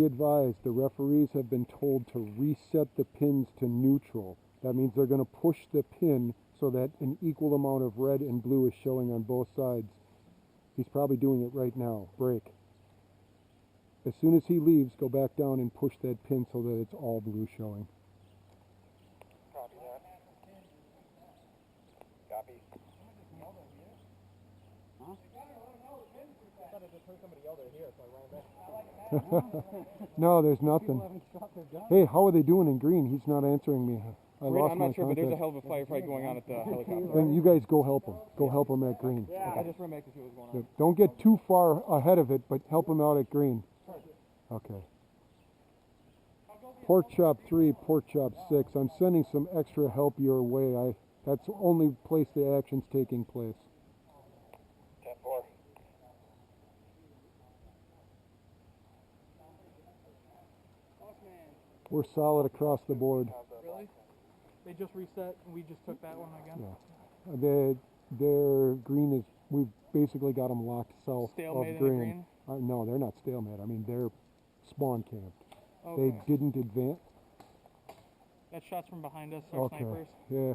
advised, the referees have been told to reset the pins to neutral. That means they're going to push the pin so that an equal amount of red and blue is showing on both sides. He's probably doing it right now. Break. As soon as he leaves, go back down and push that pin so that it's all blue showing. Copy that. Copy. Huh? I thought I just heard somebody yell there, so I ran back. No, there's nothing. Hey, how are they doing in green? He's not answering me. I'm not sure, but there's a hell of a firefight going on at the helicopter. Then you guys go help him. Go help him at green. Yeah, I just ran back to see what's going on. Don't get too far ahead of it, but help him out at green. Okay. Pork chop 3, pork chop 6. I'm sending some extra help your way. That's the only place the action's taking place. 10-4. We're solid across the board. Really? They just reset and we just took that one again? Yeah. Their green is, we've basically got them locked south Stalemate of green. in the green? No, they're not stalemate. I mean, they're spawn camped. Okay. They didn't advance. That shot's from behind us, our snipers. Yeah.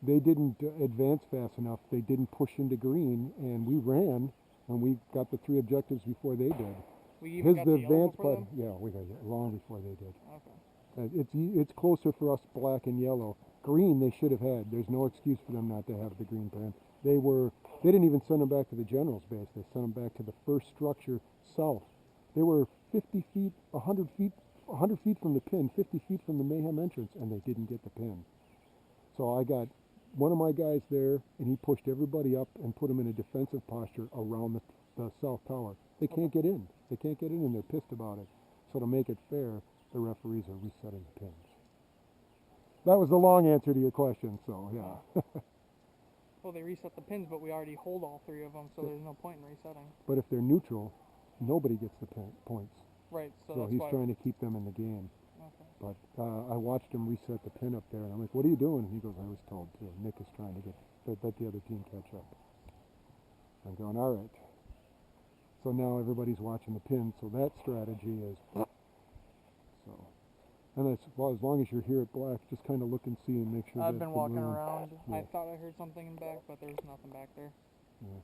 They didn't advance fast enough. They didn't push into green, and we ran, and we got the 3 objectives before they did. We even got the yellow before them? Yeah, we got it long before they did. Okay. It's closer for us, black and yellow. Green they should have had. There's no excuse for them not to have the green pen. They didn't even send them back to the general's base. They sent them back to the first structure south. They were 50 feet, 100 feet, 100 feet from the pin, 50 feet from the mayhem entrance, and they didn't get the pin. So I got one of my guys there, and he pushed everybody up and put them in a defensive posture around the south tower. They can't get in. They can't get in, and they're pissed about it. So to make it fair, the referees are resetting the pins. That was the long answer to your question, so yeah. Well, they reset the pins, but we already hold all 3 of them, so there's no point in resetting. But if they're neutral, nobody gets the points. Right, so So that's he's why... trying to keep them in the game. Okay. But I watched him reset the pin up there, and I'm like, what are you doing? And he goes, I was told to. Nick is trying to let the other team catch up. I'm going, all right. So now everybody's watching the pin, so that strategy is... So, and well, as long as you're here at black, just kind of look and see and make sure I've been walking room. around. Yeah. I thought I heard something in back, but there was nothing back there. Yeah.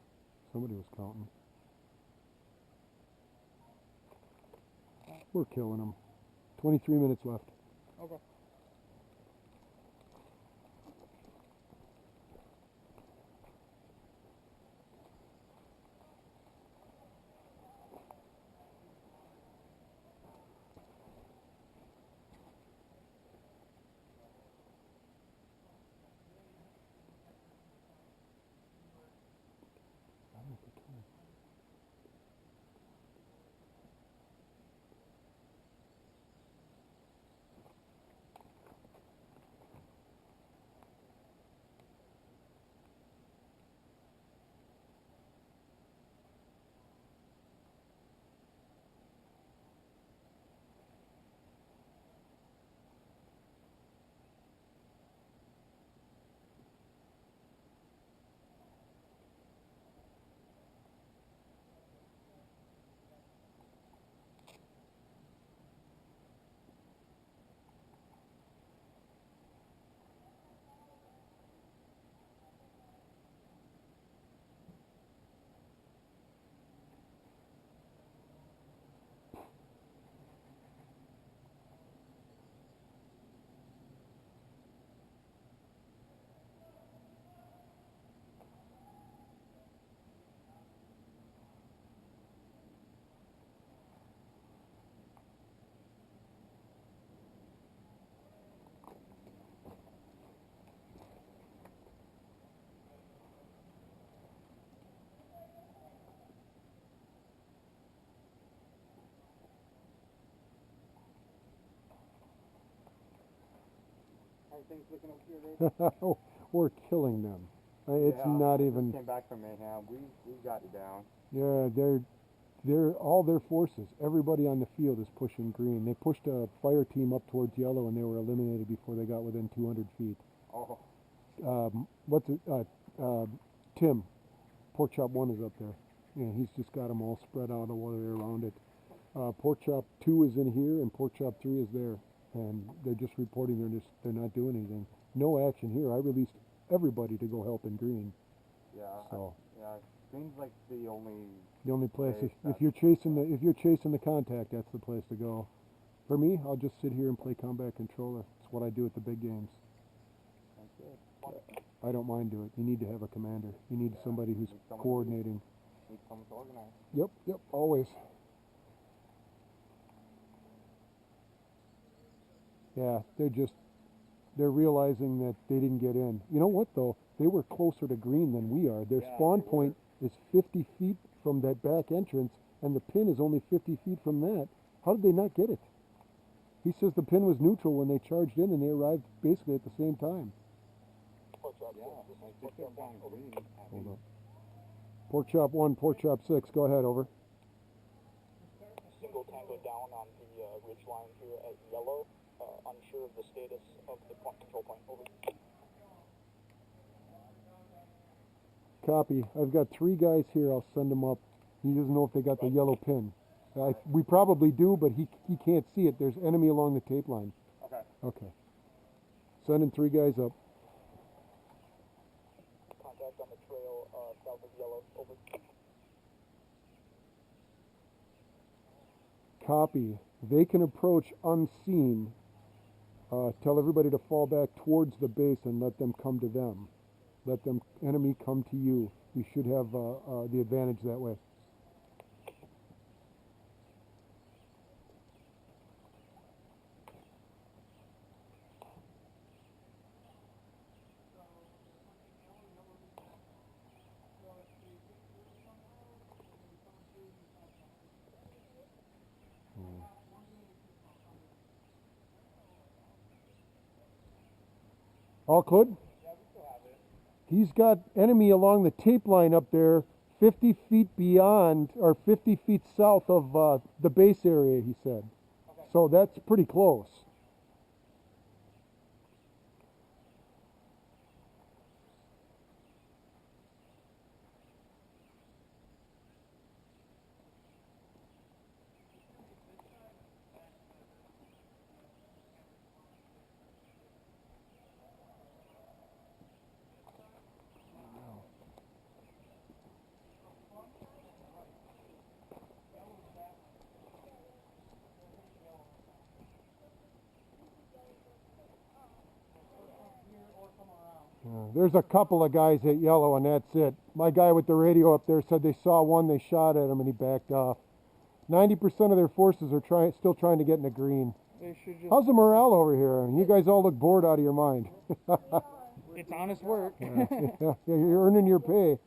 Somebody was counting. We're killing them. 23 minutes left. Okay. Things looking okay there? Oh, we're killing them. It's not even... Came back from mayhem. We got it down. Yeah, they're all their forces. Everybody on the field is pushing green. They pushed a fire team up towards yellow, and they were eliminated before they got within 200 feet. Oh. Tim, Pork Chop 1 is up there. Yeah, he's just got them all spread out all the way around it. Pork chop 2 is in here and pork chop 3 is there, and they're just reporting they're not doing anything. No action here. I released everybody to go help in green. Yeah. So Yeah. Seems like the only place Okay, if you're chasing the contact, that's the place to go. For me, I'll just sit here and play combat controller. It's what I do at the big games. Sounds good. I don't mind doing it. You need to have a commander. You need somebody who's Need someone coordinating. Need someone to organize. Yep, always. Yeah, they're realizing that they didn't get in. You know what though? They were closer to green than we are. Their spawn point is 50 feet from that back entrance, and the pin is only 50 feet from that. How did they not get it? He says the pin was neutral when they charged in, and they arrived basically at the same time. Hold up. Pork chop 1, pork chop 6. Go ahead, over. Single tango down on the ridge line here at yellow. Unsure of the status of the control point. Over. Copy. I've got 3 guys here. I'll send them up. He doesn't know if they got the yellow pin. We probably do, but he can't see it. There's enemy along the tape line. Okay. Okay. Sending 3 guys up. Contact on the trail south of yellow. Over. Copy. They can approach unseen. Tell everybody to fall back towards the base and let them come to them. Let them enemy come to you. You should have the advantage that way. All clear? He's got enemy along the tape line up there, 50 feet beyond, or 50 feet south of the base area, he said. Okay. So that's pretty close. There's a couple of guys at yellow, and that's it. My guy with the radio up there said they saw one, they shot at him, and he backed off. 90% of their forces are still trying to get into green. They should just, How's the morale over here? You guys all look bored out of your mind. it's honest work. Yeah, you're earning your pay.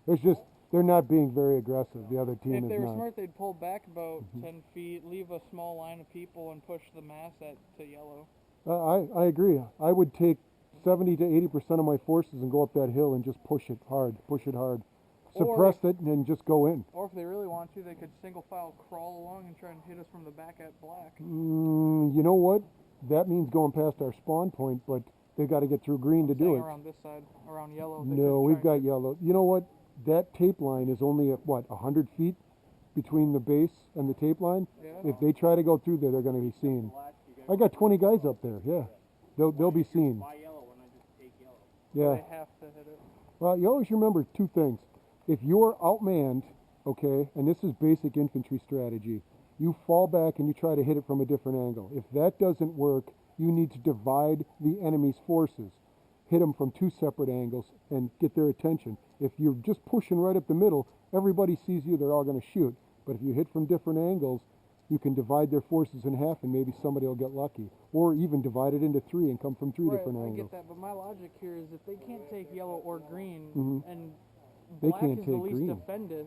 It's just they're not being very aggressive. The other team If is they were not. smart, they'd pull back about 10 feet, leave a small line of people, and push the mass to yellow. I agree. I would take 70 to 80% of my forces and go up that hill and just push it hard. Suppress it and then just go in. Or if they really want to, they could single file crawl along and try and hit us from the back at black. You know what? That means going past our spawn point, but they got to get through green to do it. Around this side, around yellow. No, we've got yellow. You know what? That tape line is only at, 100 feet between the base and the tape line? Yeah. If they try to go through there, they're going to be seen. I got 20 guys up there, yeah. They'll be seen. Yeah. They have to hit it. Well, you always remember 2 things. If you're outmanned, okay, and this is basic infantry strategy, you fall back and you try to hit it from a different angle. If that doesn't work, you need to divide the enemy's forces. Hit them from 2 separate angles and get their attention. If you're just pushing right up the middle, everybody sees you, they're all going to shoot. But if you hit from different angles, you can divide their forces in half and maybe somebody will get lucky. Or even divide it into 3 and come from 3 different I angles. get that, but my logic here is if they can't take yellow or green, and They black can't is the take least green. defended,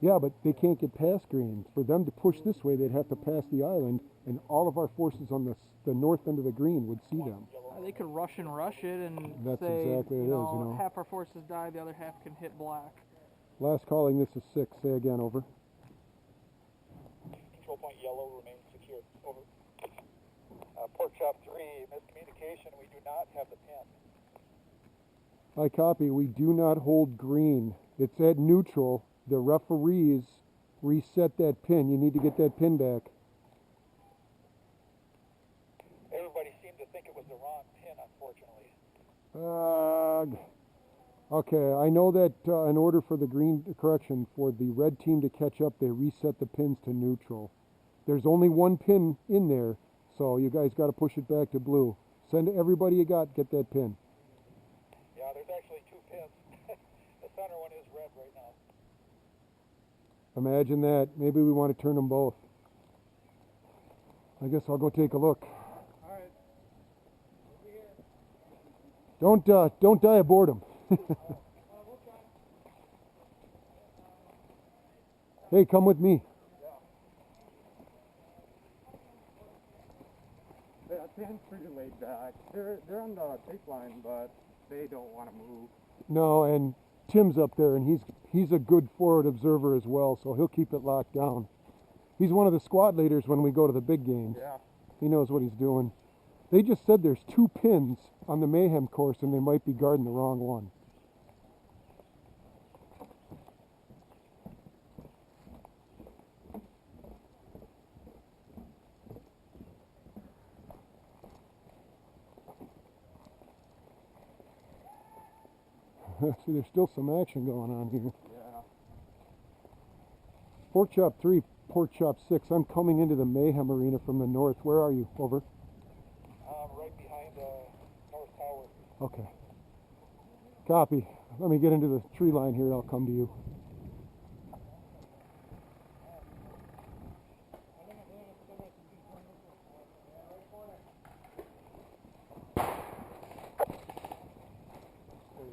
Yeah, but they can't get past green. For them to push this way, they'd have to pass the island, and all of our forces on the north end of the green would see them. they could rush it, and That's say, exactly it is, you know. half our forces die, the other half can hit black. Last calling, this is 6. Say again, over. Control point yellow remains secure. Over. Pork chop 3, miscommunication. We do not have the pin. I copy. We do not hold green. It's at neutral. The referees reset that pin. You need to get that pin back. Everybody seemed to think it was the wrong pin, unfortunately. Okay, I know that in order for the for the red team to catch up, they reset the pins to neutral. There's only one pin in there, so you guys got to push it back to blue. Send everybody you got, get that pin. Yeah, there's actually two pins. The center one is red right now. Imagine that. Maybe we want to turn them both. I guess I'll go take a look. Don't die of boredom. Hey, come with me. Yeah, Dan's pretty laid back. They're on the tape line, but they don't want to move. No, and Tim's up there, and he's a good forward observer as well, so he'll keep it locked down. He's one of the squad leaders when we go to the big games. Yeah. He knows what he's doing. They just said there's 2 pins on the Mayhem course, and they might be guarding the wrong one. See, there's still some action going on here. Yeah. Pork Chop 3, Pork Chop 6. I'm coming into the Mayhem Arena from the north. Where are you? Over. Right behind North Tower. Okay. Copy. Let me get into the tree line here and I'll come to you.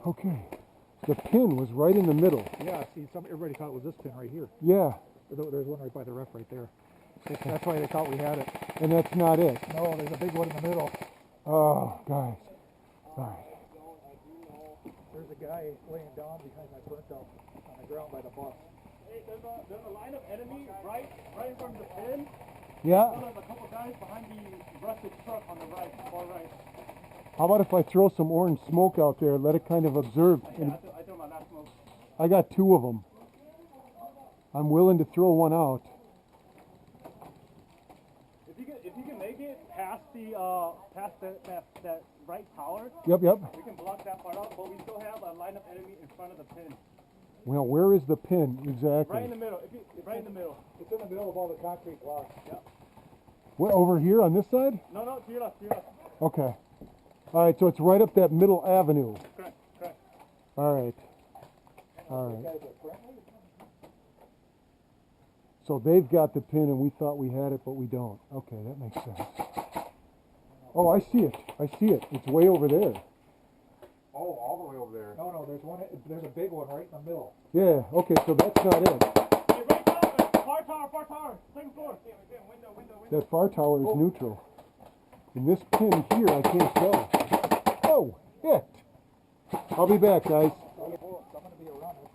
Okay. The pin was right in the middle. Yeah, see, everybody thought it was this pin right here. Yeah. There's one right by the ref right there. That's why they thought we had it. And that's not it. No, there's a big one in the middle. Oh, guys. All right. There's a guy laying down behind my burnt out on the ground by the bus. Hey, there's a line of enemy right in front of the pin. Yeah. There's a couple guys behind the rusted truck on the right, far right. How about if I throw some orange smoke out there, let it kind of observe? Yeah, I threw my last smoke. I got 2 of them. I'm willing to throw one out. If you can make it past that right tower, Yep. we can block that part out. But we still have a line of enemy in front of the pin. Well, where is the pin exactly? Right in the middle. Right in the middle. It's in the middle of all the concrete blocks. Yep. What, over here on this side? No, to your left, to your left. Okay. All right, so it's right up that middle avenue. Correct. All right. So they've got the pin and we thought we had it, but we don't. Okay, that makes sense. Oh, I see it. It's way over there. Oh, all the way over there. No, there's a big one right in the middle. Yeah, okay, so that's not it. Hey, right now, far tower, second floor. Window. That far tower is neutral. And this pin here, I can't tell. Oh, hit. I'll be back, guys. I'm going to be around it.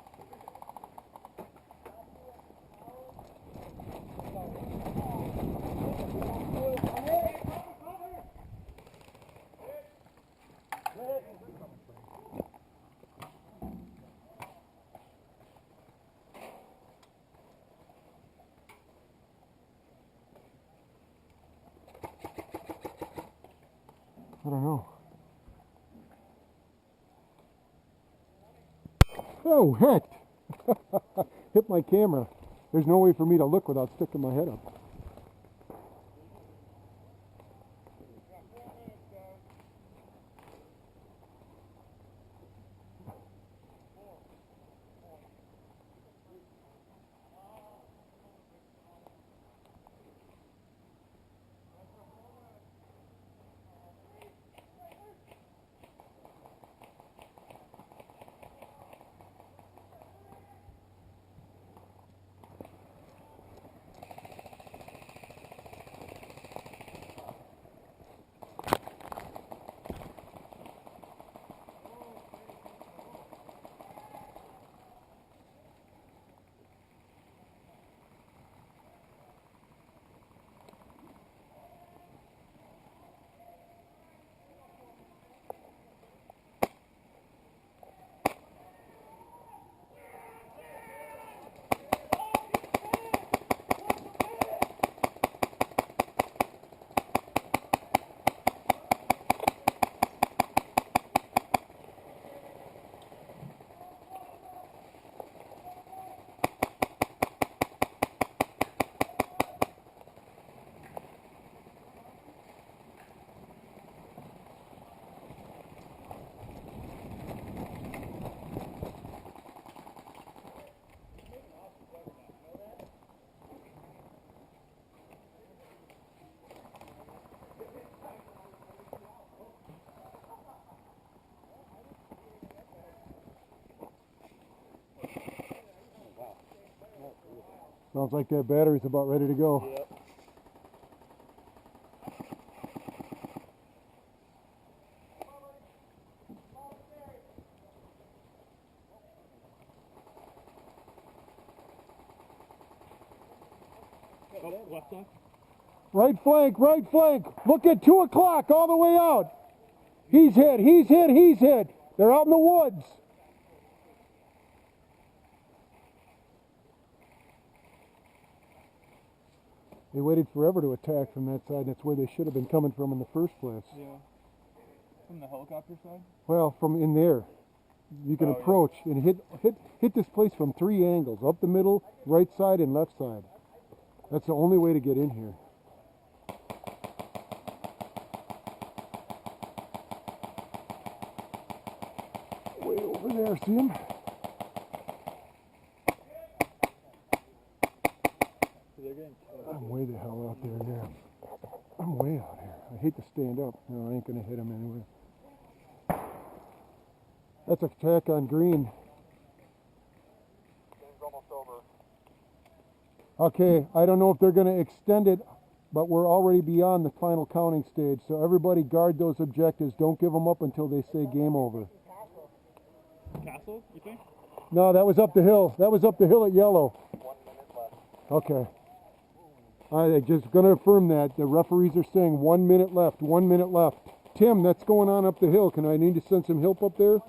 I don't know. Oh, heck! Hit my camera. There's no way for me to look without sticking my head up. Sounds like that battery's about ready to go. Yep. Oh, left side. Right flank, right flank. Look at 2 o'clock all the way out. He's hit, he's hit, he's hit. They're out in the woods. They waited forever to attack from that side. That's where they should have been coming from in the first place. Yeah. From the helicopter side? Well, from in there. You can approach and hit this place from 3 angles. Up the middle, right side, and left side. That's the only way to get in here. Way over there, see him? I'm way the hell out there now. I'm way out here. I hate to stand up. No, I ain't gonna hit him anyway. That's an attack on green. Game's almost over. Okay, I don't know if they're gonna extend it, but we're already beyond the final counting stage. So everybody guard those objectives. Don't give them up until they say game over. Castle, you think? No, that was up the hill. That was up the hill at yellow. 1 minute left. Okay. I'm just going to affirm that. The referees are saying 1 minute left, 1 minute left. Tim, that's going on up the hill. Can I need to send some help up there?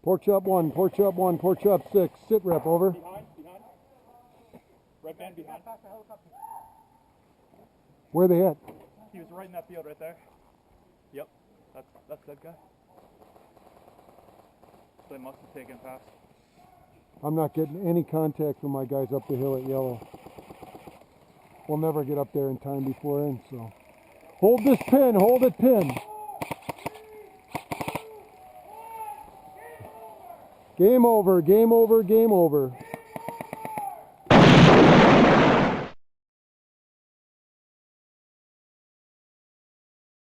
Pork chop 1, pork chop 1, pork chop 6. Sit rep, over. Behind. Right band behind. Where are they at? He was right in that field right there. Yep. That's that guy. So they must have taken fast. I'm not getting any contact from my guys up the hill at yellow. We'll never get up there in time before end, so. Hold this pin, hold it pin. Game over, game over, game over.